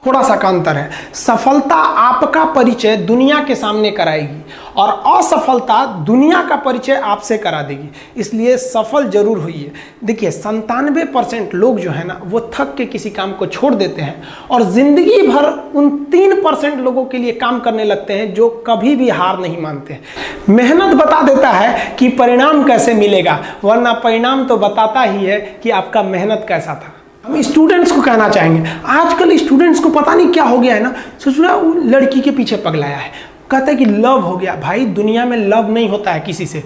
थोड़ा सा का अंतर है। सफलता आपका परिचय दुनिया के सामने कराएगी और असफलता दुनिया का परिचय आपसे करा देगी। इसलिए सफल जरूर होइए। देखिए 97% लोग जो है ना वो थक के किसी काम को छोड़ देते हैं और जिंदगी भर उन 3% लोगों के लिए काम करने लगते हैं जो कभी भी हार नहीं मानते हैं। मेहनत बता देता है कि परिणाम कैसे मिलेगा, वरना परिणाम तो बताता ही है कि आपका मेहनत कैसा था। हम स्टूडेंट्स को कहना चाहेंगे, आजकल स्टूडेंट्स को पता नहीं क्या हो गया है ना, सोचना वो लड़की के पीछे पगलाया है, कहता है कि लव हो गया। भाई दुनिया में लव नहीं होता है किसी से,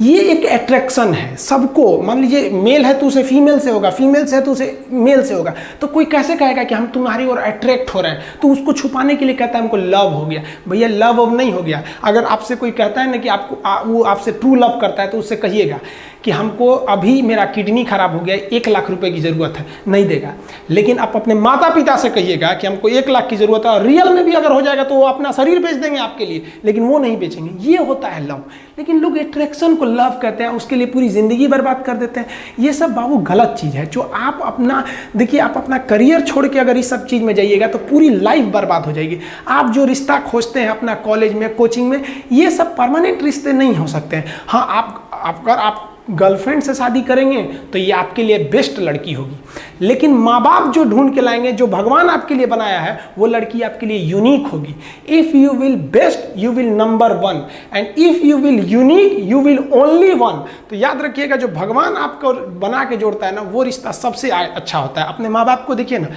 ये एक अट्रैक्शन है सबको। मान लीजिए मेल है तो उसे फीमेल से होगा, फीमेल से है तो उसे मेल से होगा। तो कोई कैसे कहेगा कि हम तुम्हारी ओर अट्रैक्ट हो रहे हैं, तो उसको छुपाने के लिए कहता है हमको लव हो गया। भैया लव अब नहीं हो गया। अगर आपसे कोई कहता है ना कि आपको वो आपसे ट्रू लव करता है तो उससे कहिएगा कि हमको अभी मेरा किडनी खराब हो गया, 1 लाख रुपए की ज़रूरत है, नहीं देगा। लेकिन आप अपने माता पिता से कहिएगा कि हमको 1 लाख की ज़रूरत है, और रियल में भी अगर हो जाएगा तो वो अपना शरीर बेच देंगे आपके लिए, लेकिन वो नहीं बेचेंगे। ये होता है लव। लेकिन लोग अट्रैक्शन को लव कहते हैं, उसके लिए पूरी ज़िंदगी बर्बाद कर देते हैं। ये सब बाबू गलत चीज़ है। जो आप अपना देखिए, आप अपना करियर छोड़ के अगर इस सब चीज़ में जाइएगा तो पूरी लाइफ बर्बाद हो जाएगी। आप जो रिश्ता खोजते हैं अपना कॉलेज में, कोचिंग में, ये सब परमानेंट रिश्ते नहीं हो सकते हैं। हाँ, अगर आप गर्लफ्रेंड से शादी करेंगे तो ये आपके लिए बेस्ट लड़की होगी, लेकिन माँ बाप जो ढूंढ के लाएंगे, जो भगवान आपके लिए बनाया है, वो लड़की आपके लिए यूनिक होगी। If you will best you will number 1 and if you will unique you will only 1। तो याद रखिएगा, जो भगवान आपको बना के जोड़ता है ना, वो रिश्ता सबसे अच्छा होता है। अपने माँ बाप को देखिए ना,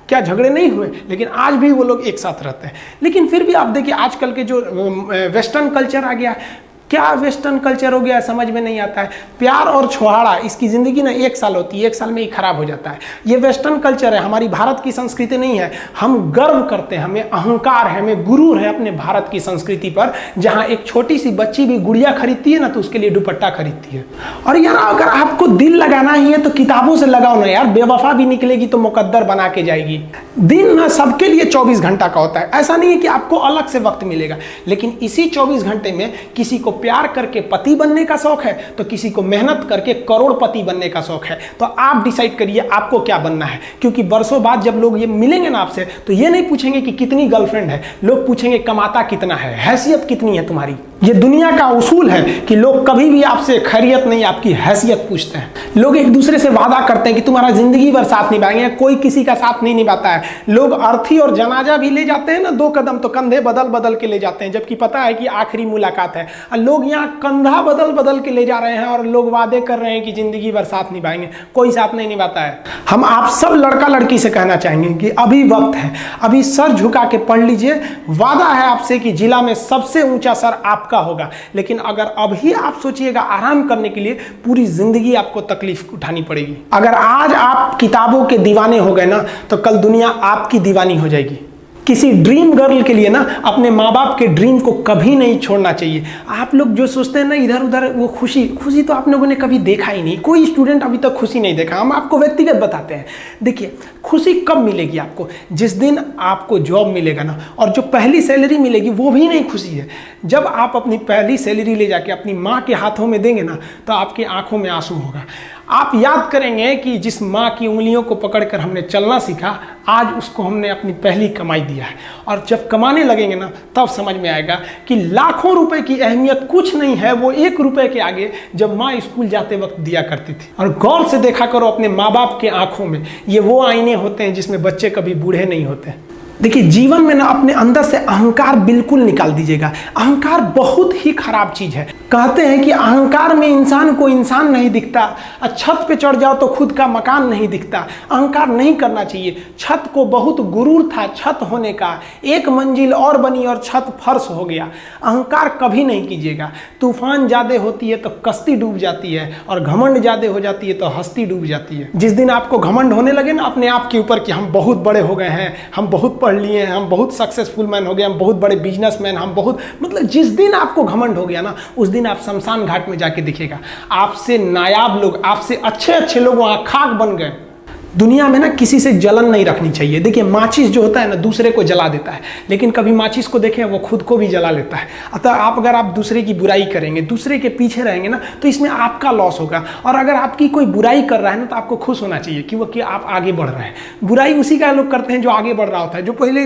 क्या झगड़े नहीं हुए, लेकिन आज भी वो लोग एक साथ रहते हैं। लेकिन फिर भी आप देखिए आजकल के जो वेस्टर्न कल्चर आ गया, क्या वेस्टर्न कल्चर हो गया समझ में नहीं आता है। प्यार और छोहाड़ा, इसकी ज़िंदगी ना 1 साल होती है, 1 साल में ही खराब हो जाता है। ये वेस्टर्न कल्चर है, हमारी भारत की संस्कृति नहीं है। हम गर्व करते हैं, हमें अहंकार है, हमें गुरूर है अपने भारत की संस्कृति पर, जहाँ एक छोटी सी बच्ची भी गुड़िया खरीदती है ना तो उसके लिए दुपट्टा खरीदती है। और यार अगर आपको दिल लगाना ही है तो किताबों से लगाओ ना यार, बेवफा भी निकलेगी तो मुकद्दर बना के जाएगी। दिन ना सबके लिए 24 घंटा का होता है, ऐसा नहीं है कि आपको अलग से वक्त मिलेगा, लेकिन इसी 24 घंटे में किसी को प्यार करके पति बनने का शौक है तो किसी को मेहनत करके करोड़पति बनने का शौक है। तो आप डिसाइड करिए आपको क्या बनना है, क्योंकि बरसों बाद जब लोग ये मिलेंगे ना आपसे तो ये नहीं पूछेंगे कि कितनी गर्लफ्रेंड है, लोग पूछेंगे कमाता कितना है, हैसियत कितनी है तुम्हारी। ये दुनिया का उसूल है कि लोग कभी भी आपसे खैरियत नहीं, आपकी हैसियत पूछते हैं। लोग एक दूसरे से वादा करते हैं कि तुम्हारा जिंदगी भर साथ निभाएंगे, कोई किसी का साथ नहीं निभाता है। लोग अर्थी और जनाजा भी ले जाते हैं ना 2 कदम, तो कंधे बदल बदल के ले जाते हैं, जबकि पता है कि आखिरी मुलाकात है। और लोग यहाँ कंधा बदल बदल के ले जा रहे हैं और लोग वादे कर रहे हैं कि जिंदगी भर साथ निभाएंगे, कोई साथ नहीं निभाता है। हम आप सब लड़का लड़की से कहना चाहेंगे कि अभी वक्त है, अभी सर झुका के पढ़ लीजिए। वादा है आपसे कि जिला में सबसे ऊंचा सर आपका होगा, लेकिन अगर अभी आप सोचिएगा आराम करने के लिए, पूरी जिंदगी आपको तकलीफ उठानी पड़ेगी। अगर आज आप किताबों के दीवाने हो गए ना तो कल दुनिया आपकी दीवानी हो जाएगी। किसी ड्रीम गर्ल के लिए ना अपने माँ बाप के ड्रीम को कभी नहीं छोड़ना चाहिए। आप लोग जो सोचते हैं ना इधर उधर, वो खुशी तो आप लोगों ने कभी देखा ही नहीं। कोई स्टूडेंट अभी तक खुशी नहीं देखा। हम आपको व्यक्तिगत बताते हैं। देखिए खुशी कब मिलेगी आपको, जिस दिन आपको जॉब मिलेगा ना, और जो पहली सैलरी मिलेगी वो भी नहीं खुशी है। जब आप अपनी पहली सैलरी ले जाके अपनी माँ के हाथों में देंगे ना तो आपकी आंखों में आंसू होगा। आप याद करेंगे कि जिस माँ की उंगलियों को पकड़कर हमने चलना सीखा, आज उसको हमने अपनी पहली कमाई दिया है। और जब कमाने लगेंगे ना तब समझ में आएगा कि लाखों रुपए की अहमियत कुछ नहीं है, वो 1 रुपए के आगे जब माँ स्कूल जाते वक्त दिया करती थी। और गौर से देखा करो अपने माँ बाप के आंखों में, ये वो आईने होते हैं जिसमें बच्चे कभी बूढ़े नहीं होते। देखिए जीवन में ना अपने अंदर से अहंकार बिल्कुल निकाल दीजिएगा। अहंकार बहुत ही खराब चीज है। कहते हैं कि अहंकार में इंसान को इंसान नहीं दिखता, छत पे चढ़ जाओ तो खुद का मकान नहीं दिखता। अहंकार नहीं करना चाहिए। छत को बहुत गुरूर था छत होने का, 1 मंजिल और बनी और छत फर्श हो गया। अहंकार कभी नहीं कीजिएगा। तूफान ज्यादा होती है तो कश्ती डूब जाती है, और घमंड ज्यादा हो जाती है तो हस्ती डूब जाती है। जिस दिन आपको घमंड होने लगे ना अपने आप के ऊपर कि हम बहुत बड़े हो गए हैं, हम बहुत पढ़ लिए हैं, हम बहुत सक्सेसफुल मैन हो गए, हम बहुत बड़े बिजनेसमैन, हम बहुत, मतलब जिस दिन आपको घमंड हो गया ना उस दिन आप शमशान घाट में जाके दिखेगा आपसे नायाब लोग, आपसे अच्छे अच्छे लोग वहां खाक बन गए। दुनिया में ना किसी से जलन नहीं रखनी चाहिए। देखिए माचिस जो होता है ना दूसरे को जला देता है, लेकिन कभी माचिस को देखें वो खुद को भी जला लेता है। अतः अगर आप दूसरे की बुराई करेंगे, दूसरे के पीछे रहेंगे ना, तो इसमें आपका लॉस होगा। और अगर आपकी कोई बुराई कर रहा है ना तो आपको खुश होना चाहिए क्योंकि आप आगे बढ़ रहे हैं। बुराई उसी का लोग करते हैं जो आगे बढ़ रहा होता है, जो पहले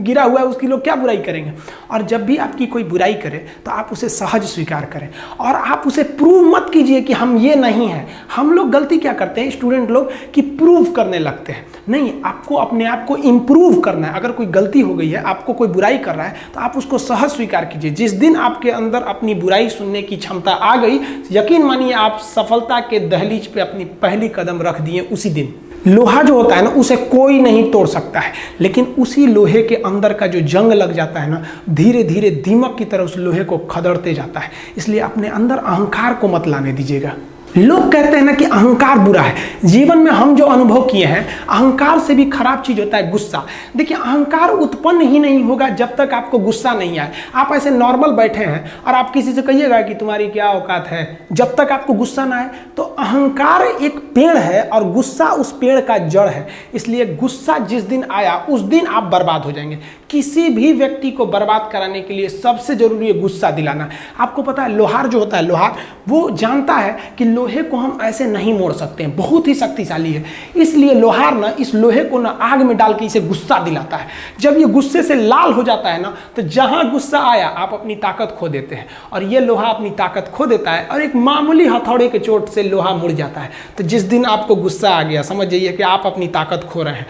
गिरा हुआ है उसकी लोग क्या बुराई करेंगे। और जब भी आपकी कोई बुराई करे तो आप उसे सहज स्वीकार करें और आप उसे प्रूव मत कीजिए कि हम ये नहीं हैं। हम लोग गलती क्या करते हैं स्टूडेंट लोग कि प्रूव करने लगते हैं। नहीं, आपको अपने आप को इम्प्रूव करना है। अगर कोई गलती हो गई है, आपको कोई बुराई कर रहा है, तो आप उसको सहज स्वीकार कीजिए। जिस दिन आपके अंदर अपनी बुराई सुनने की क्षमता आ गई, यकीन मानिए आप सफलता के दहलीज पे अपनी पहली कदम रख दिए उसी दिन। लोहा जो होता है ना उसे कोई नहीं तोड़ सकता है, लेकिन उसी लोहे के अंदर का जो जंग लग जाता है ना, धीरे धीरे दीमक की तरह उस लोहे को खदड़ते जाता है। इसलिए अपने अंदर अहंकार को मत लाने दीजिएगा। लोग कहते हैं ना कि अहंकार बुरा है। जीवन में हम जो अनुभव किए हैं, अहंकार से भी खराब चीज होता है गुस्सा। देखिए अहंकार उत्पन्न ही नहीं होगा जब तक आपको गुस्सा नहीं आए। आप ऐसे नॉर्मल बैठे हैं और आप किसी से कहिएगा कि तुम्हारी क्या औकात है, जब तक आपको गुस्सा ना आए। तो अहंकार एक पेड़ है और गुस्सा उस पेड़ का जड़ है। इसलिए गुस्सा जिस दिन आया उस दिन आप बर्बाद हो जाएंगे। किसी भी व्यक्ति को बर्बाद कराने के लिए सबसे जरूरी है गुस्सा दिलाना। आपको पता है लोहार जो होता है, लोहार वो जानता है कि लोहे को हम ऐसे नहीं मोड़ सकते हैं, बहुत ही शक्तिशाली है। इसलिए लोहार ना इस लोहे को ना आग में डाल के इसे गुस्सा दिलाता है। जब ये गुस्से से लाल हो जाता है ना, तो जहां गुस्सा आया आप अपनी ताकत खो देते हैं। और ये लोहा अपनी ताकत खो देता है और एक मामूली हथौड़े के चोट से लोहा मुड़ जाता है। तो जिस दिन आपको गुस्सा आ गया, समझ जाइए कि आप अपनी ताकत खो रहे हैं।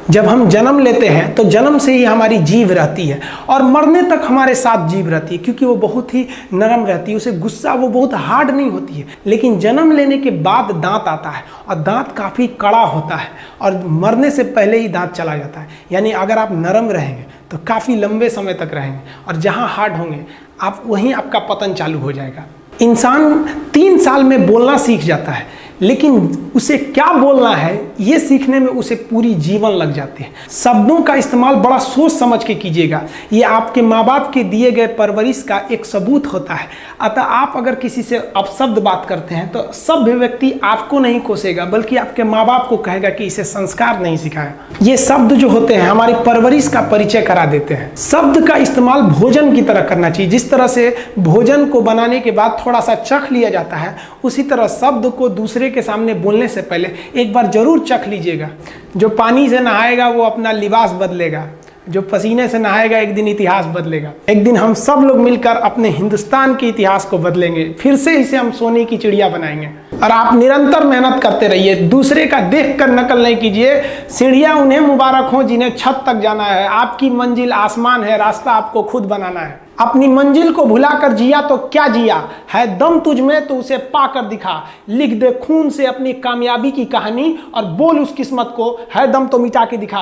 जब हम जन्म लेते हैं तो जन्म से ही हमारी जीभ रहती है और मरने तक हमारे साथ जीभ रहती है, क्योंकि वो बहुत ही नरम रहती है। उसे गुस्सा वो बहुत हार्ड नहीं होती है। लेकिन जन्म लेने के बाद दांत आता है और दांत काफ़ी कड़ा होता है और मरने से पहले ही दांत चला जाता है। यानी अगर आप नरम रहेंगे तो काफ़ी लंबे समय तक रहेंगे और जहाँ हार्ड होंगे आप वहीं आपका पतन चालू हो जाएगा। इंसान 3 साल में बोलना सीख जाता है, लेकिन उसे क्या बोलना है ये सीखने में उसे पूरी जीवन लग जाते हैं। शब्दों का इस्तेमाल बड़ा सोच समझ के कीजिएगा। ये आपके माँ बाप के दिए गए परवरिश का एक सबूत होता है। अतः आप अगर किसी से अपशब्द बात करते हैं तो सभ्य व्यक्ति आपको नहीं कोसेगा, बल्कि आपके माँ बाप को कहेगा कि इसे संस्कार नहीं सिखाया। ये शब्द जो होते हैं हमारी परवरिश का परिचय करा देते हैं। शब्द का इस्तेमाल भोजन की तरह करना चाहिए। जिस तरह से भोजन को बनाने के बाद थोड़ा सा चख लिया जाता है, उसी तरह शब्द को दूसरे के सामने बोलने से पहले एक बार जरूर चख लीजिएगा। जो पानी से नहाएगा वो अपना लिबास बदलेगा, जो पसीने से नहाएगा एक दिन इतिहास बदलेगा। एक दिन हम सब लोग मिलकर अपने हिंदुस्तान के इतिहास को बदलेंगे, फिर से इसे हम सोने की चिड़िया बनाएंगे। और आप निरंतर मेहनत करते रहिए, दूसरे का देखकर नकल नहीं कीजिए। सीढ़ियां उन्हें मुबारक हो जिन्हें छत तक जाना है। आपकी मंजिल आसमान है, रास्ता आपको खुद बनाना है। अपनी मंजिल को भुलाकर जिया तो क्या जिया है, दम तुझ में तो उसे पाकर दिखा। लिख दे खून से अपनी कामयाबी की कहानी और बोल उस किस्मत को, है दम तो मिटा के दिखा।